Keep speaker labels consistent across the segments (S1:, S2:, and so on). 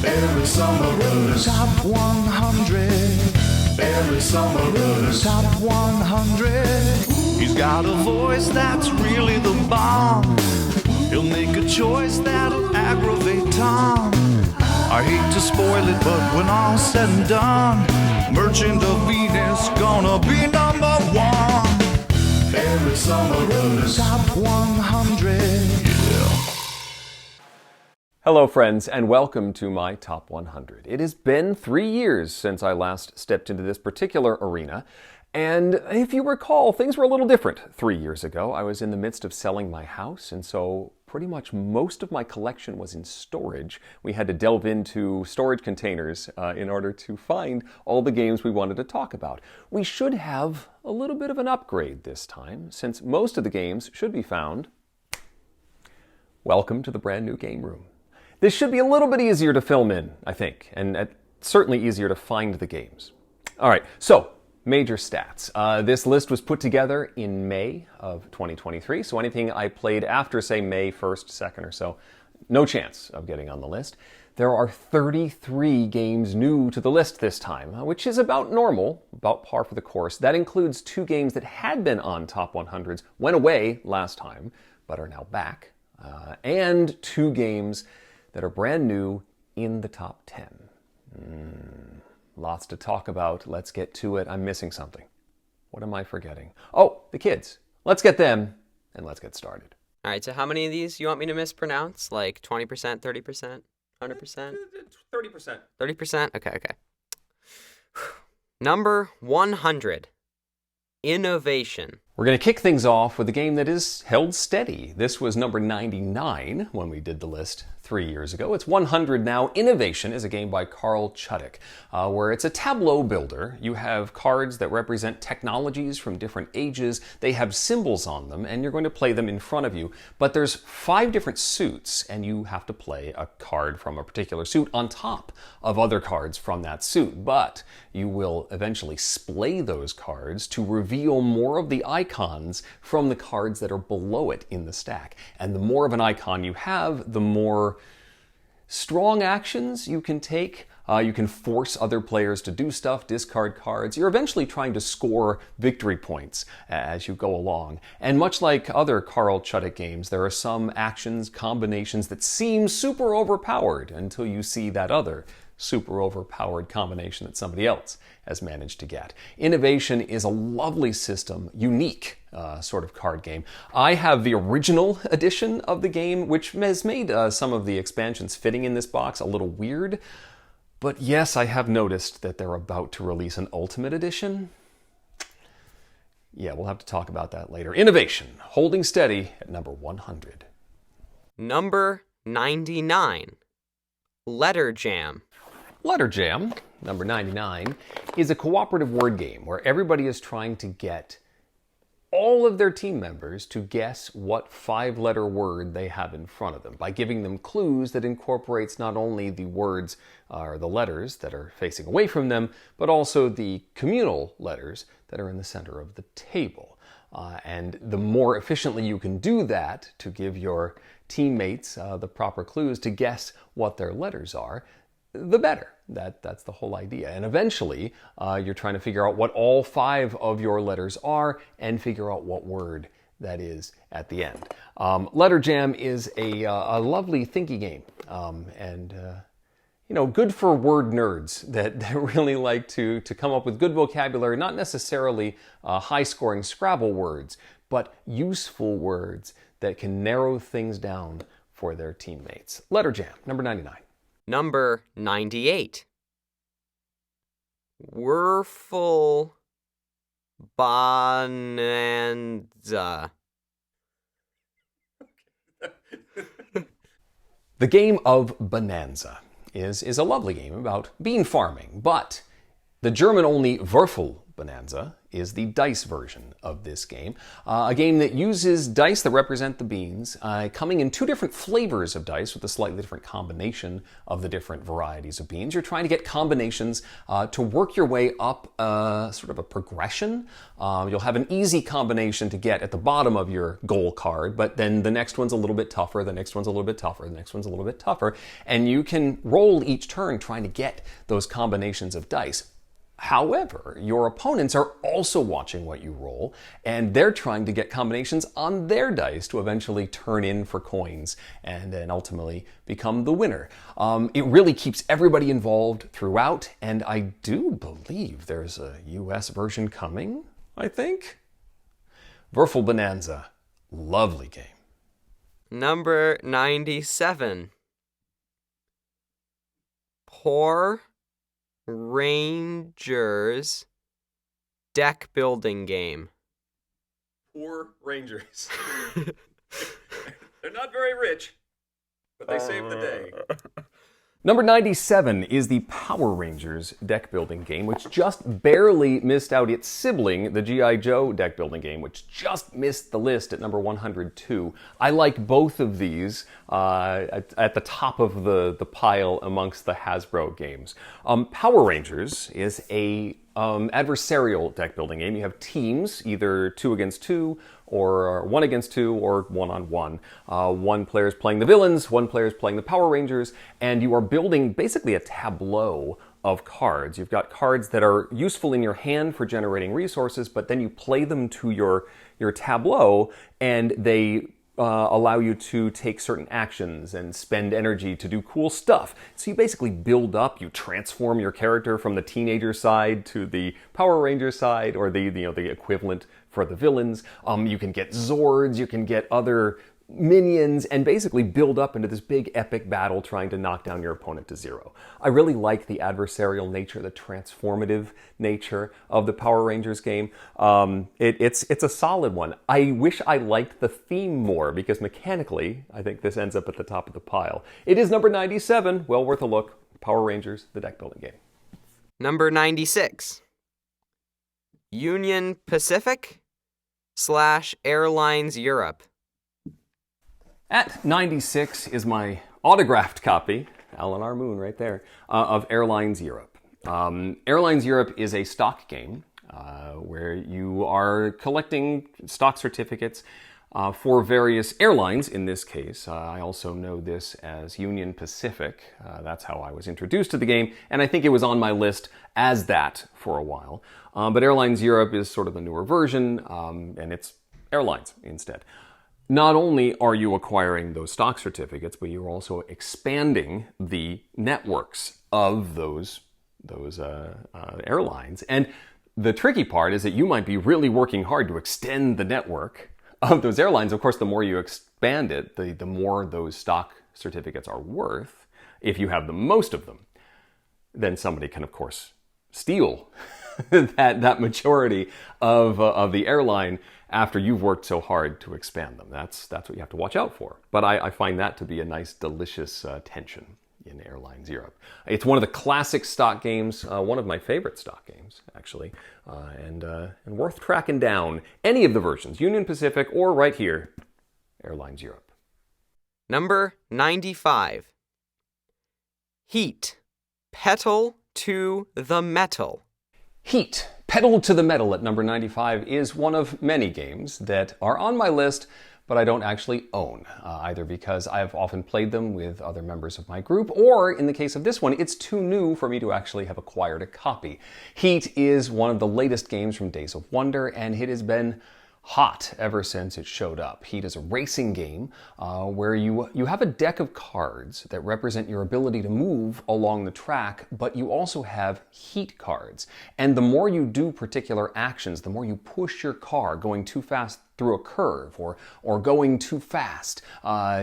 S1: Every summer
S2: Top 100.
S1: Every summer
S2: Top 100.
S3: He's got a voice that's really the bomb. He'll make a choice that'll aggravate Tom. I hate to spoil it, but when all's said and done, Merchant of Venus gonna be number one.
S1: Every summer
S2: Top 100.
S4: Hello friends, and welcome to my Top 100. It has been 3 years since I last stepped into this particular arena, and if you recall, things were a little different 3 years ago. I was in the midst of selling my house, and so pretty much most of my collection was in storage. We had to delve into storage containers in order to find all the games we wanted to talk about. We should have a little bit of an upgrade this time, since most of the games should be found. Welcome to the brand new game room. This should be a little bit easier to film in, I think, and certainly easier to find the games. All right, so major stats. This list was put together in May of 2023, so anything I played after, say, May 1st, 2nd or so, no chance of getting on the list. There are 33 games new to the list this time, which is about normal, about par for the course. That includes 2 games that had been on top 100s, went away last time, but are now back, and 2 games that are brand new in the top 10. Lots to talk about. Let's get to it. I'm missing something. What am I forgetting? Oh, the kids. Let's get them, and let's get started.
S5: All right, so how many of these you want me to mispronounce? Like 20%, 30%, 100%?
S4: 30%.
S5: 30%? Okay. Number 100. Innovation.
S4: We're going to kick things off with a game that is held steady. This was number 99 when we did the list 3 years ago. It's 100 now. Innovation is a game by Carl Chudik, where it's a tableau builder. You have cards that represent technologies from different ages. They have symbols on them, and you're going to play them in front of you. But there's 5 different suits, and you have to play a card from a particular suit on top of other cards from that suit. But you will eventually splay those cards to reveal more of the icons from the cards that are below it in the stack. And the more of an icon you have, the more strong actions you can take. You can force other players to do stuff, discard cards. You're eventually trying to score victory points as you go along. And much like other Carl Chudik games, there are some actions, combinations that seem super overpowered until you see that other super overpowered combination that somebody else has managed to get. Innovation is a lovely system, unique sort of card game. I have the original edition of the game, which has made some of the expansions fitting in this box a little weird. But yes, I have noticed that they're about to release an Ultimate Edition. Yeah, we'll have to talk about that later. Innovation, holding steady at number 100.
S5: Number 99. Letter Jam.
S4: Letter Jam, number 99, is a cooperative word game where everybody is trying to get all of their team members to guess what 5-letter word they have in front of them by giving them clues that incorporates not only the words or the letters that are facing away from them, but also the communal letters that are in the center of the table. And the more efficiently you can do that to give your teammates the proper clues to guess what their letters are, the better. That's the whole idea. And eventually, you're trying to figure out what all 5 of your letters are and figure out what word that is at the end. Letter Jam is a lovely thinky game, and good for word nerds that really like to come up with good vocabulary, not necessarily high-scoring Scrabble words, but useful words that can narrow things down for their teammates. Letter Jam, number 99.
S5: Number 98. Werfel Bonanza.
S4: The game of Bonanza is a lovely game about bean farming, but the German-only Würfel Bonanza is the dice version of this game. A game that uses dice that represent the beans, coming in two different flavors of dice with a slightly different combination of the different varieties of beans. You're trying to get combinations to work your way up sort of a progression. You'll have an easy combination to get at the bottom of your goal card, but then the next one's a little bit tougher, the next one's a little bit tougher, the next one's a little bit tougher, and you can roll each turn trying to get those combinations of dice. However, your opponents are also watching what you roll, and they're trying to get combinations on their dice to eventually turn in for coins and then ultimately become the winner. It really keeps everybody involved throughout, and I do believe there's a US version coming, I think. Würfel Bonanza, lovely game.
S5: Number 97. Poor Rangers deck building game.
S4: Poor Rangers. They're not very rich, but they saved the day. Number 97 is the Power Rangers deck building game, which just barely missed out its sibling, the G.I. Joe deck building game, which just missed the list at number 102. I like both of these at the top of the pile amongst the Hasbro games. Power Rangers is a adversarial deck building game. You have teams, either 2 against 2, or 1 against 2, or 1-on-1. One player is playing the villains, one player is playing the Power Rangers, and you are building basically a tableau of cards. You've got cards that are useful in your hand for generating resources, but then you play them to your tableau, and they allow you to take certain actions and spend energy to do cool stuff. So you basically build up, you transform your character from the teenager side to the Power Ranger side, or the equivalent for the villains. You can get Zords, you can get other minions, and basically build up into this big epic battle trying to knock down your opponent to 0. I really like the adversarial nature, the transformative nature of the Power Rangers game. It's a solid one. I wish I liked the theme more, because mechanically, I think this ends up at the top of the pile. It is number 97, well worth a look. Power Rangers, the deck building game.
S5: Number 96. Union Pacific / Airlines Europe.
S4: At 96 is my autographed copy, Alan R. Moon right there, of Airlines Europe. Airlines Europe is a stock game where you are collecting stock certificates for various airlines in this case. I also know this as Union Pacific. That's how I was introduced to the game, and I think it was on my list as that for a while. But Airlines Europe is sort of a newer version, and it's Airlines instead. Not only are you acquiring those stock certificates, but you're also expanding the networks of those airlines. And the tricky part is that you might be really working hard to extend the network of those airlines. Of course, the more you expand it, the more those stock certificates are worth. If you have the most of them, then somebody can, of course, steal that majority of the airline after you've worked so hard to expand them. That's what you have to watch out for. But I find that to be a nice, delicious tension in Airlines Europe. It's one of the classic stock games, one of my favorite stock games, actually, and worth tracking down. Any of the versions, Union Pacific or right here, Airlines Europe.
S5: Number 95. Heat. Pedal to the Metal.
S4: Heat, Pedal to the Metal at number 95 is one of many games that are on my list, but I don't actually own, either because I've often played them with other members of my group, or in the case of this one, it's too new for me to actually have acquired a copy. Heat is one of the latest games from Days of Wonder, and it has been hot ever since it showed up. Heat is a racing game where you have a deck of cards that represent your ability to move along the track, but you also have heat cards. And the more you do particular actions, the more you push your car going too fast through a curve or going too fast,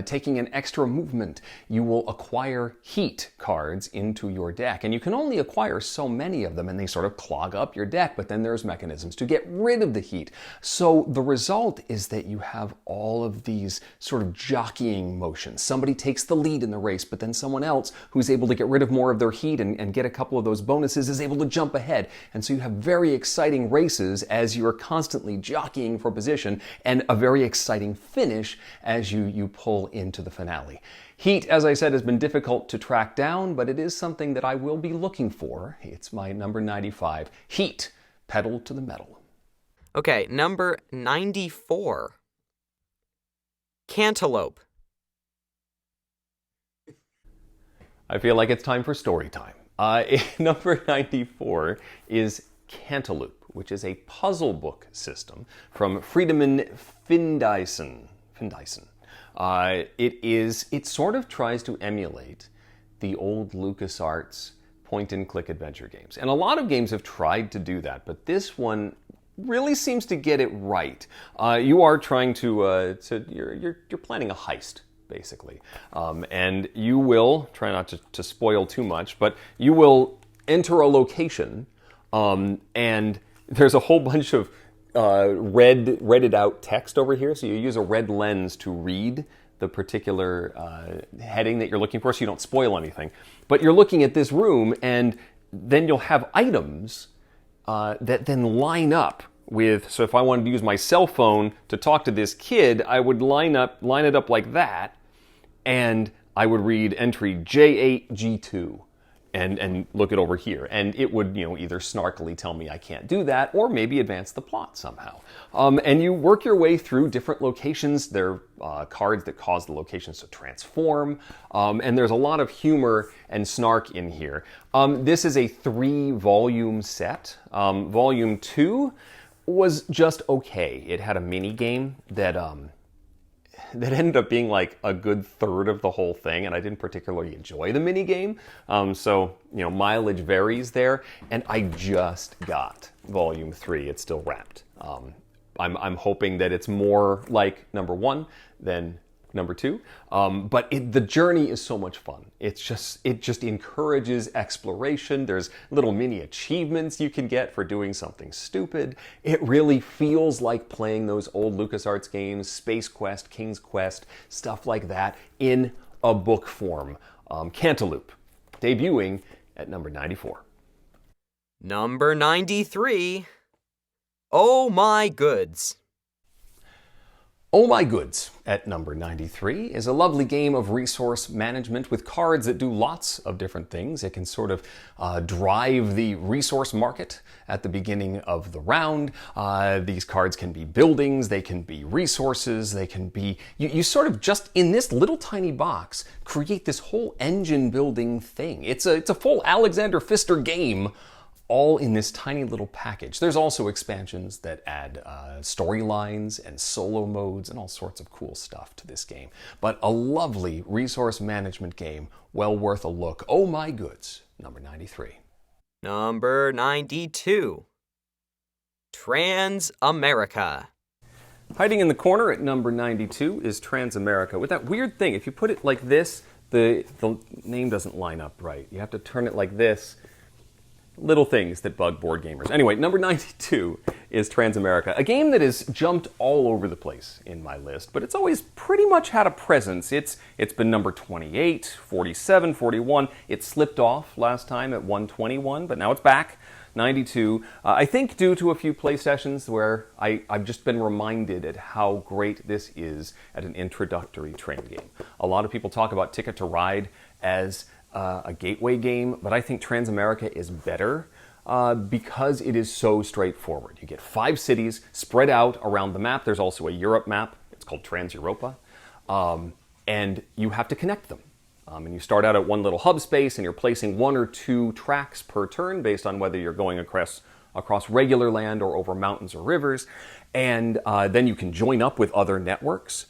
S4: taking an extra movement, you will acquire heat cards into your deck. And you can only acquire so many of them, and they sort of clog up your deck, but then there's mechanisms to get rid of the heat. So the result is that you have all of these sort of jockeying motions. Somebody takes the lead in the race, but then someone else who's able to get rid of more of their heat and get a couple of those bonuses is able to jump ahead. And so you have very exciting races as you're constantly jockeying for position, and a very exciting finish as you pull into the finale. Heat, as I said, has been difficult to track down, but it is something that I will be looking for. It's my number 95. Heat, pedal to the metal.
S5: Okay, number 94. Cantaloupe.
S4: I feel like it's time for story time. Number 94 is Cantaloupe, which is a puzzle book system from Friedemann Findeisen. It sort of tries to emulate the old LucasArts point-and-click adventure games. And a lot of games have tried to do that, but this one really seems to get it right. You are trying you're planning a heist, basically. And you will, try not to spoil too much, but you will enter a location, and there's a whole bunch of redded out text over here, so you use a red lens to read the particular heading that you're looking for so you don't spoil anything. But you're looking at this room, and then you'll have items that then line up with, so if I wanted to use my cell phone to talk to this kid, I would line it up like that, and I would read entry J8G2 and look it over here. And it would, either snarkily tell me I can't do that, or maybe advance the plot somehow. And you work your way through different locations. There are cards that cause the locations to transform. And there's a lot of humor and snark in here. This is a 3-volume set. Volume 2 was just okay. It had a mini game that ended up being like a good third of the whole thing, and I didn't particularly enjoy the mini game. So mileage varies there, and I just got Volume 3. It's still wrapped. I'm hoping that it's more like number 1 than number 2, but the journey is so much fun. It just encourages exploration. There's little mini achievements you can get for doing something stupid. It really feels like playing those old LucasArts games, Space Quest, King's Quest, stuff like that, in a book form. Cantaloupe, debuting at number 94.
S5: Number 93. Oh My Goods.
S4: Oh My Goods, at number 93, is a lovely game of resource management with cards that do lots of different things. It can sort of drive the resource market at the beginning of the round. These cards can be buildings, they can be resources, they can be... You sort of just, in this little tiny box, create this whole engine building thing. It's a full Alexander Pfister game, all in this tiny little package. There's also expansions that add storylines and solo modes and all sorts of cool stuff to this game. But a lovely resource management game, well worth a look. Oh My Goods, number 93.
S5: Number 92. Transamerica.
S4: Hiding in the corner at number 92 is Transamerica. With that weird thing, if you put it like this, the name doesn't line up right. You have to turn it like this. Little things that bug board gamers. Anyway, number 92 is Transamerica, a game that has jumped all over the place in my list, but it's always pretty much had a presence. It's been number 28, 47, 41. It slipped off last time at 121, but now it's back, 92. I think due to a few play sessions where I've just been reminded at how great this is at an introductory train game. A lot of people talk about Ticket to Ride as a gateway game, but I think Transamerica is better because it is so straightforward. You get 5 cities spread out around the map. There's also a Europe map. It's called Trans-Europa. And you have to connect them. And you start out at one little hub space, and you're placing 1 or 2 tracks per turn based on whether you're going across regular land or over mountains or rivers. And then you can join up with other networks,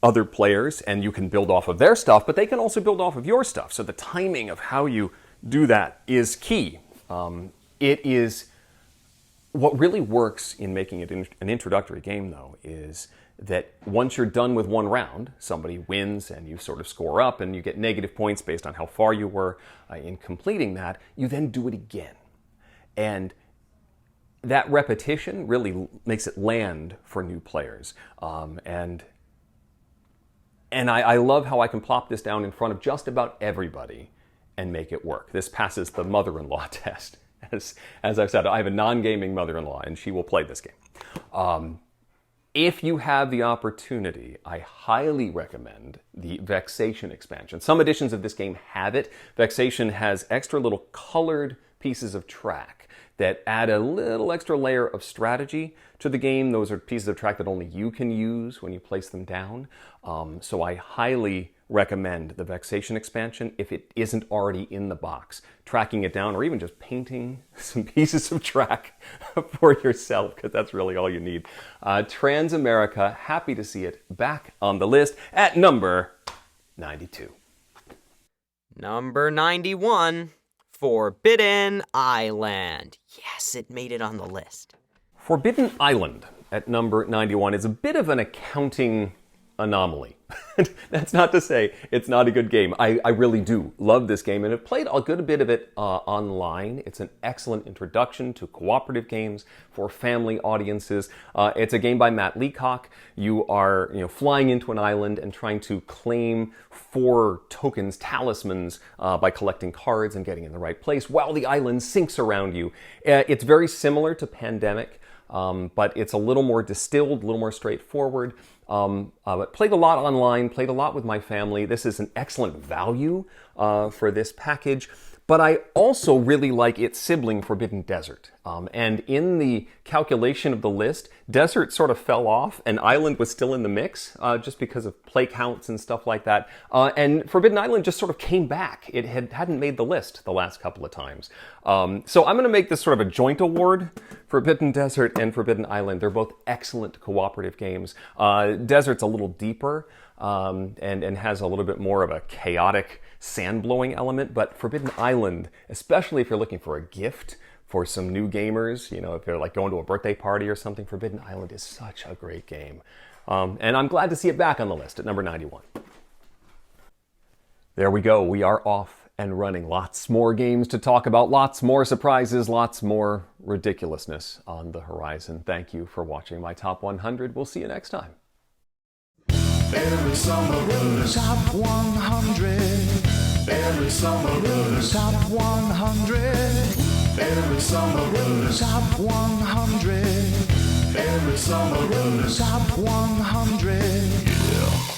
S4: other players, and you can build off of their stuff, but they can also build off of your stuff. So the timing of how you do that is key. It is What really works in making it an introductory game, though, is that once you're done with one round, somebody wins and you sort of score up and you get negative points based on how far you were in completing that, you then do it again. And that repetition really makes it land for new players. And I love how I can plop this down in front of just about everybody and make it work. This passes the mother-in-law test. As I've said, I have a non-gaming mother-in-law, and she will play this game. If you have the opportunity, I highly recommend the Vexation expansion. Some editions of this game have it. Vexation has extra little colored pieces of track that add a little extra layer of strategy to the game. Those are pieces of track that only you can use when you place them down. So I highly recommend the Vexation expansion if it isn't already in the box. Tracking it down or even just painting some pieces of track for yourself, because that's really all you need. Transamerica, happy to see it back on the list at number 92.
S5: Number 91, Forbidden Island. Yes, it made it on the list.
S4: Forbidden Island at number 91 is a bit of an accounting anomaly. That's not to say it's not a good game. I really do love this game, and I've played a good bit of it online. It's an excellent introduction to cooperative games for family audiences. It's a game by Matt Leacock. You are flying into an island and trying to claim 4 tokens, talismans, by collecting cards and getting in the right place while the island sinks around you. It's very similar to Pandemic, but it's a little more distilled, a little more straightforward. But played a lot online, played a lot with my family. This is an excellent value for this package. But I also really like its sibling, Forbidden Desert. And in the calculation of the list, Desert sort of fell off and Island was still in the mix just because of play counts and stuff like that. And Forbidden Island just sort of came back. It hadn't made the list the last couple of times. So I'm going to make this sort of a joint award, Forbidden Desert and Forbidden Island. They're both excellent cooperative games. Desert's a little deeper and has a little bit more of a chaotic sand-blowing element, but Forbidden Island, especially if you're looking for a gift for some new gamers, if you're like going to a birthday party or something, Forbidden Island is such a great game. And I'm glad to see it back on the list at number 91. There we go. We are off and running. Lots more games to talk about, lots more surprises, lots more ridiculousness on the horizon. Thank you for watching my Top 100. We'll see you next time.
S1: Every summer runners.
S2: Top 100.
S1: Every summer runners.
S2: Top 100.
S1: Every summer runners.
S2: Top 100.
S1: Every summer runners.
S2: Top 100.
S1: Yeah.